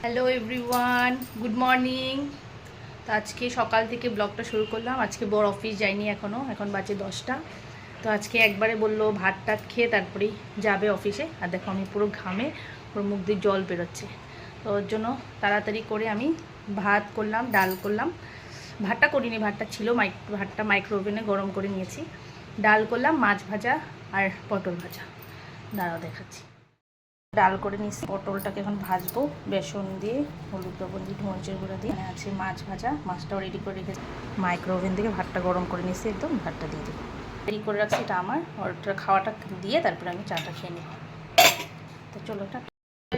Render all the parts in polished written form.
Hello everyone, good morning. তো আজকে সকাল থেকে ব্লগটা শুরু করলাম। আজকে বড় অফিস যায়নি এখনও, এখন বাজে 10টা। তো আজকে একবারে বললো ভাত টাত খেয়ে তারপরেই যাবে অফিসে। আর দেখো আমি পুরো ঘামে পুরো মুখ দিয়ে জল বেরোচ্ছে। তো ওর জন্য তাড়াতাড়ি করে আমি ভাত করলাম, ডাল করলাম। ভাতটা করিনি, ভাতটা ছিল ভাতটা মাইক্রো ওভেনে গরম করে নিয়েছি। ডাল করলাম, মাছ ভাজা আর পটল ভাজা। দাঁড়াও দেখাচ্ছি। ডাল করে নিচ্ছি, পটলটাকে এখন ভাজবো বেসন দিয়ে, হলুদ লবণ দিয়ে, মরিচের গুঁড়ো দিয়ে। আছে মাছ ভাজা, মাছটাও রেডি করে রেখেছি। মাইক্রো ওভেন থেকে ভাতটা গরম করে নিচ্ছি, একদম ভাতটা দিয়ে দেবো। রেডি করে রাখছি, এটা আমার। ওটা খাওয়াটা দিয়ে তারপরে আমি চাটা খেয়ে নেব। তো চলো, এটা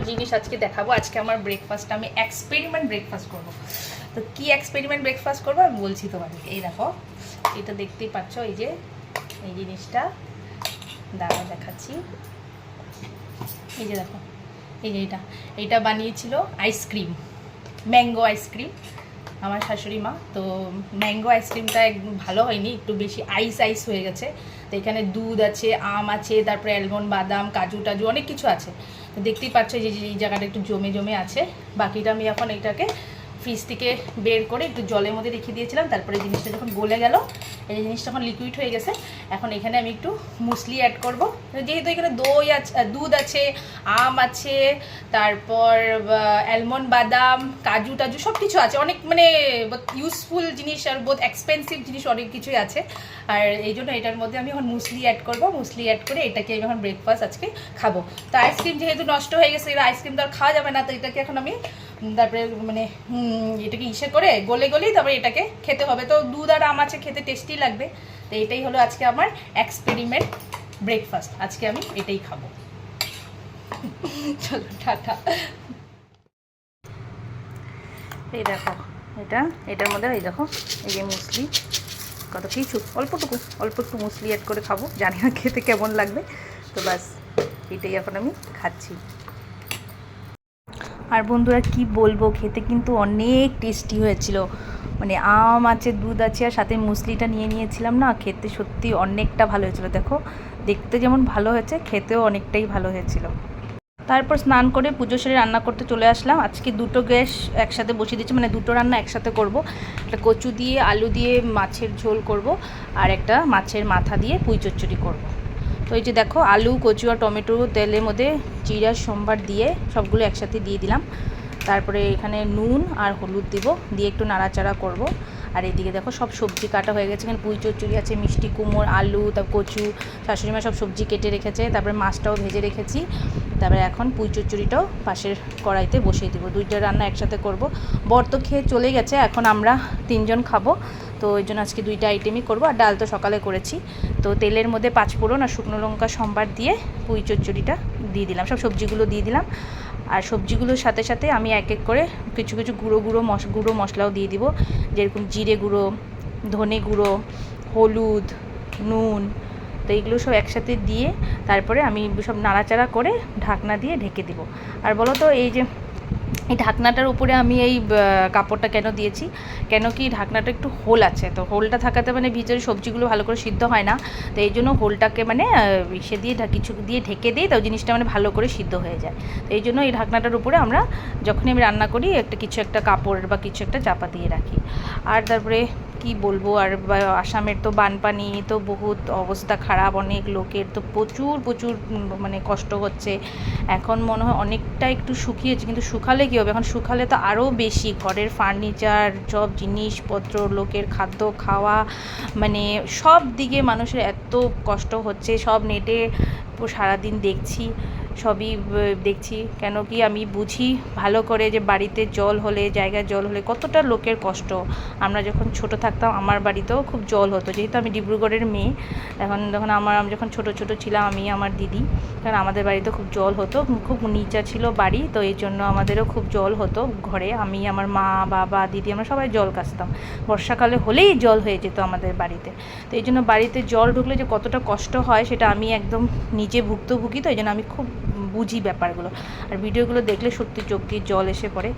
জিনিস আজকে দেখাবো। আজকে আমার ব্রেকফাস্টটা আমি এক্সপেরিমেন্ট ব্রেকফাস্ট করবো। তো কি এক্সপেরিমেন্ট ব্রেকফাস্ট করবো আমি বলছি তোমাদেরকে। এই দেখো, এটা দেখতেই পাচ্ছ, এই যে এই জিনিসটা দাঁড়া দেখাচ্ছি। এই যে দেখো, এই যে এইটা বানিয়েছিল আইসক্রিম, ম্যাঙ্গো আইসক্রিম, আমার শাশুড়ি মা। তো ম্যাঙ্গো আইসক্রিমটা একদম ভালো হয়নি, একটু বেশি আইস হয়ে গেছে। তো এখানে দুধ আছে, আম আছে, তারপরে অ্যালমন্ড, বাদাম, কাজু টাজু অনেক কিছু আছে। তো দেখতেই পাচ্ছ যে এই জায়গাটা একটু জমে জমে আছে। বাকিটা আমি এখন এটাকে ফ্রিজ থেকে বের করে একটু জলের মধ্যে রেখে দিয়েছিলাম। তারপরে জিনিসটা যখন গলে গেল, এই জিনিসটা এখন লিকুইড হয়ে গেছে। এখন এখানে আমি একটু মুসলি অ্যাড করব। যেহেতু এখানে দই আছে, দুধ আছে, আম আছে, তারপর অ্যালমন্ড, বাদাম, কাজু টাজু সব কিছু আছে। অনেক মানে ইউজফুল জিনিস আর বহুত এক্সপেন্সিভ জিনিস অনেক কিছুই আছে। আর এই জন্য এটার মধ্যে আমি এখন মুসলি অ্যাড করব। মুসলি অ্যাড করে এটাকে আমি এখন ব্রেকফাস্ট আজকে খাবো। তো আইসক্রিম যেহেতু নষ্ট হয়ে গেছে, এর আইসক্রিম তো আর খাওয়া যাবে না। তো এটাকে এখন আমি তারপরে মানে এটাকে ইসে করে গলেই তারপরে এটাকে খেতে হবে। তো দুধ আর আম আছে, খেতে টেস্টি লাগবে। তো এটাই হলো আজকে আমার এক্সপেরিমেন্ট ব্রেকফাস্ট। আজকে আমি এটাই খাবো। চলো, টাটা। এই দেখো, এটার মধ্যে এই দেখো, এই যে মুসলি, কত কিছু, অল্প একটু মুসলি অ্যাড করে খাবো। জানি না খেতে কেমন লাগবে। তো বাস এটাই এখন আমি খাচ্ছি। আর বন্ধুরা কি বলবো, খেতে কিন্তু অনেক টেস্টি হয়েছিল। মানে আম আছে, দুধ আছে, আর সাথে মুসলিটা নিয়ে নিয়েছিলাম না, খেতে সত্যি অনেকটা ভালো হয়েছিল। দেখো, দেখতে যেমন ভালো হয়েছে, খেতেও অনেকটাই ভালো হয়েছিল। তারপর স্নান করে পুজো সেরে রান্না করতে চলে আসলাম। আজকে দুটো গ্যাস একসাথে বসিয়ে দিচ্ছি, মানে দুটো রান্না একসাথে করব। একটা কচু দিয়ে আলু দিয়ে মাছের ঝোল করব, আর একটা মাছের মাথা দিয়ে পুঁই চচ্চড়ি করব। তো এই যে দেখো, আলু, কচু আর টমেটো তেলের মধ্যে জিরা সম্বার দিয়ে সবগুলো একসাথে দিয়ে দিলাম। তারপরে এখানে নুন আর হলুদ দিব, দিয়ে একটু নাড়াচাড়া করব। আর এইদিকে দেখো সব সবজি কাটা হয়ে গেছে। এখানে পুঁই চচ্চড়ি আছে, মিষ্টি কুমড়ো, আলু, তারপর কচু, শাশুড়ি মা সব সবজি কেটে রেখেছে। তারপরে মাছটাও ভেজে রেখেছি। তারপরে এখন পুঁই চচ্চড়িটাও পাশের কড়াইতে বসিয়ে দেবো। দুইটা রান্না একসাথে করব। বর তো খেয়ে চলে গেছে, এখন আমরা তিনজন খাবো। তো ওই জন্য আজকে দুইটা আইটেমই করবো। আর ডাল তো সকালে করেছি। তো তেলের মধ্যে পাঁচফোড়ন আর শুকনো লঙ্কা সম্বার দিয়ে পুঁই চচ্চড়িটা দিয়ে দিলাম, সব সবজিগুলো দিয়ে দিলাম। আর সবজিগুলোর সাথে সাথে আমি এক এক করে কিছু গুঁড়ো মশলাও দিয়ে দিব, যেরকম জিরে গুঁড়ো, ধনে গুঁড়ো, হলুদ, নুন। তো এইগুলো সব একসাথে দিয়ে তারপরে আমি সব নাড়াচাড়া করে ঢাকনা দিয়ে ঢেকে দিব। আর বলো তো, এই ঢাকনাটার উপরে আমি এই কাপড়টা কেন দিয়েছি, কেন কি ঢাকনাটা একটু হোল আছে। তো হোলটা থাকাতে মানে ভিতরে সবজিগুলো ভালো করে সিদ্ধ হয় না। তো এই জন্য হোলটাকে মানে সে দিয়ে কিছু দিয়ে ঢেকে দিই, তো জিনিসটা মানে ভালো করে সিদ্ধ হয়ে যায়। তো এই জন্য এই ঢাকনাটার উপরে আমরা যখনই আমি রান্না করি কিছু একটা কাপড় বা কিছু একটা চাপা দিয়ে রাখি। আর তারপরে কি বলবো, আর আসামের তো বানপানি, তো বহুত অবস্থা খারাপ, অনেক লোকের তো প্রচুর মানে কষ্ট হচ্ছে। এখন মনে হয় অনেকটা একটু শুকিয়েছে, কিন্তু শুকালে কী হবে, এখন শুকালে তো আরও বেশি। ঘরের ফার্নিচার, সব জিনিসপত্র, লোকের খাদ্য খাওয়া, মানে সব দিকে মানুষের এত কষ্ট হচ্ছে। সব নেটে সারাদিন দেখছি, সবই দেখছি। কেন কি আমি বুঝি ভালো করে যে বাড়িতে জল হলে, জায়গায় জল হলে কতটা লোকের কষ্ট। আমরা যখন ছোট থাকতাম, আমার বাড়িতেও খুব জল হতো। যেহেতু আমি ডিব্রুগড়ের মেয়ে, আমি যখন ছোট ছিলাম, আমি আমার দিদি, কারণ আমাদের বাড়িতে খুব জল হতো, খুব নিচা ছিল বাড়ি। তো এই জন্য আমাদেরও খুব জল হতো ঘরে। আমি, আমার মা, বাবা, দিদি, আমরা সবাই জল কাচতাম। বর্ষাকালে হলেই জল হয়ে যেত আমাদের বাড়িতে। তো এই জন্য বাড়িতে জল ঢুকলে যে কতটা কষ্ট হয় সেটা আমি একদম নিজে ভুক্তভোগী। তো এই জন্য আমি খুব বুঝি ব্যাপারগুলো। আর ভিডিওগুলো দেখলে সত্যি চোখ দিয়ে জল এসে পড়ে।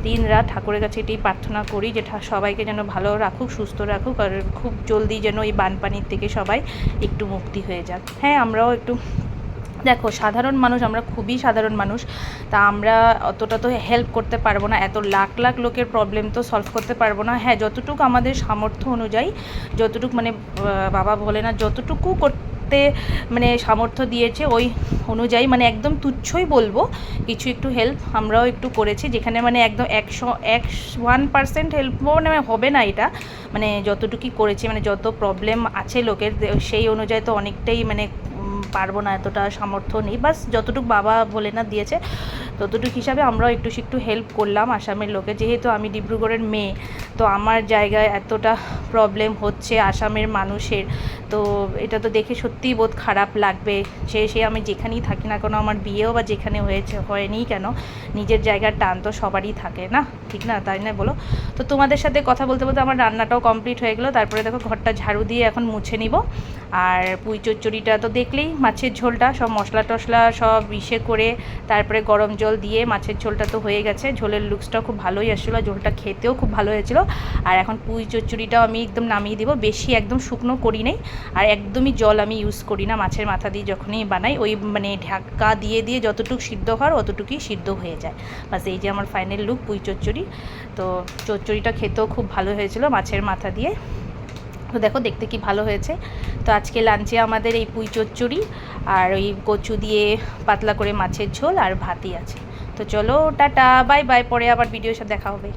দিন রাত ঠাকুরের কাছে এটাই প্রার্থনা করি যে সবাইকে যেন ভালো রাখুক, সুস্থ রাখুক, আর খুব জলদি যেন এই বানপানির থেকে সবাই একটু মুক্তি হয়ে যাক। হ্যাঁ, আমরাও একটু দেখো সাধারণ মানুষ, আমরা খুবই সাধারণ মানুষ, তা আমরা অতটা তো হেল্প করতে পারবো না, এত লাখ লাখ লোকের প্রবলেম তো সলভ করতে পারবো না। হ্যাঁ, যতটুকু আমাদের সামর্থ্য অনুযায়ী, যতটুকু মানে বাবা বলে না, যতটুকু করতে মানে সামর্থ্য দিয়েছে ওই অনুযায়ী, মানে একদম তুচ্ছই বলবো, কিছু একটু হেল্প আমরাও একটু করেছি, যেখানে মানে একদম 101% হেল্প মানে হবে না এটা, মানে যতটুকুই করেছি, মানে যত প্রবলেম আছে লোকের সেই অনুযায়ী তো অনেকটাই মানে পারবো না, এতটা সামর্থ্য নেই, বাস যতটুকু বাবা ভোলেনাথ দিয়েছে ততটুকু হিসাবে আমরাও একটু হেল্প করলাম আসামের লোকে। যেহেতু আমি ডিব্রুগড়ের মেয়ে, তো আমার জায়গায় এতটা প্রবলেম হচ্ছে আসামের মানুষের, তো এটা তো দেখে সত্যিই বোধ খারাপ লাগবে। সে আমি যেখানেই থাকি না কেন, আমার বিয়েও বা যেখানে হয়নি কেন, নিজের জায়গার টান তো সবারই থাকে না, ঠিক না, তাই না বলো? তো তোমাদের সাথে কথা বলতে বলতে আমার রান্নাটাও কমপ্লিট হয়ে গেলো। তারপরে দেখো ঘরটা ঝাড়ু দিয়ে এখন মুছে নিব। আর পুঁই চচ্চড়িটা তো দেখলেই, মাছের ঝোলটা সব মশলা টশলা সব করে তারপরে গরম জল দিয়ে মাছের ঝোলটা তো হয়ে গেছে। ঝোলের লুকসটাও খুব ভালোই আসছিলো, ঝোলটা খেতেও খুব ভালো হয়েছিল। আর এখন পুঁই চচ্চড়িটাও আমি একদম নামিয়ে দিব, বেশি একদম শুকনো করি নেই, আর একদমই জল আমি ইউজ করি না মাছের মাথা দিয়ে যখনই বানাই, ওই মানে ঢাকা দিয়ে যতটুকু সিদ্ধ হওয়ার অতটুকুই সিদ্ধ হয়ে যায়। বাস এই যে আমার ফাইনাল লুক পুঁই চচ্চড়ি। তো চচ্চড়িটা খেতেও খুব ভালো হয়েছিল মাছের মাথা দিয়ে, তো দেখো দেখতে কি ভালো হয়েছে। তো আজকে লাঞ্চে আমাদের এই পুঁই চচ্চড়ি আর ওই কচু দিয়ে পাতলা করে মাছের ঝোল আর ভাতই আছে। তো চলো টাটা, বাই বাই, পরে আবার ভিডিওর সাথে দেখা হবে।